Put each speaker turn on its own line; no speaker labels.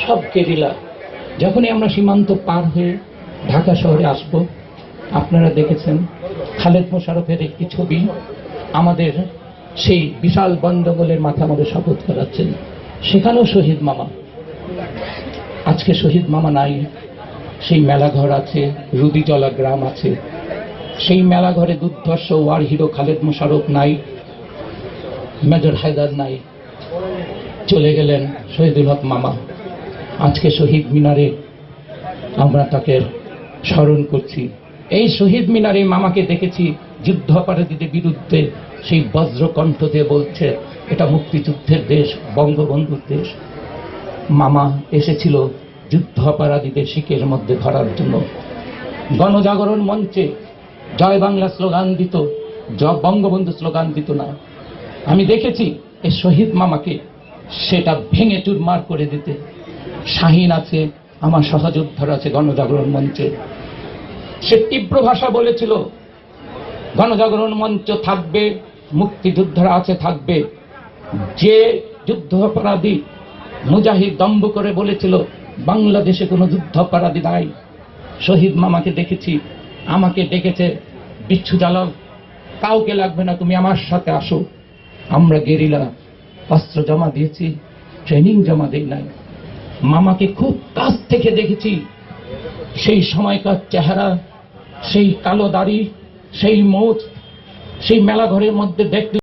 সব গেরিলা। যখনই আমরা সীমান্ত পার হয়ে ঢাকা শহরে আসব, আপনারা দেখেছেন খালেদ মোশাররফের একটি ছবি আমাদের সেই বিশাল বনজঙ্গলের মাথা মধ্যে শপথ করাচ্ছেন। সেখানেও শহীদ মামা। আজকে শহীদ মামা নাই। সেই মেলাঘর আছে, রুদিজলা গ্রাম আছে। সেই মেলাঘরে দুর্ধর্ষ ওয়ার হিরো খালেদ মোশাররফ নাই, মেজর হায়দার নাই, চলে গেলেন শহীদুল হক মামা। আজকে শহীদ মিনারে আমরা তাকে স্মরণ করছি। এই শহীদ মিনারে মামাকে দেখেছি যুদ্ধাপরাধীদের বিরুদ্ধে সেই বজ্রকণ্ঠ দিয়ে বলছে, এটা মুক্তিযুদ্ধের দেশ, বঙ্গবন্ধুর দেশ। মামা এসেছিল যুদ্ধাপরাধীদের শিকের মধ্যে ধরার জন্য। গণজাগরণ মঞ্চে জয় বাংলা স্লোগান দিত, বঙ্গবন্ধু স্লোগান দিত না। আমি দেখেছি এই শহীদ মামাকে সেটা ভেঙে চুরমার করে দিতে। শাহীন আছে, আমার সহযোদ্ধারা আছে গণজাগরণ মঞ্চে। সে তীব্র ভাষা বলেছিল, গণজাগরণ মঞ্চ থাকবে, মুক্তিযোদ্ধারা আছে থাকবে। যে যুদ্ধাপরাধী মুজাহিদ দম্ভ করে বলেছিল বাংলাদেশে কোনো যুদ্ধাপরাধী নাই, শহীদ মামাকে দেখেছি। আমাকে ডেকেছে, বিচ্ছু জ্বালাও, কাউকে লাগবে না, তুমি আমার সাথে আসো। আমরা গেরিলা অস্ত্র জমা দিয়েছি, ট্রেনিং জমা দেই নাই। মামাকে খুব কাছ থেকে দেখেছি। সেই সময়কার চেহারা, সেই কালো দাড়ি, সেই মোচ, সেই মেলাঘরের মধ্যে দেখলে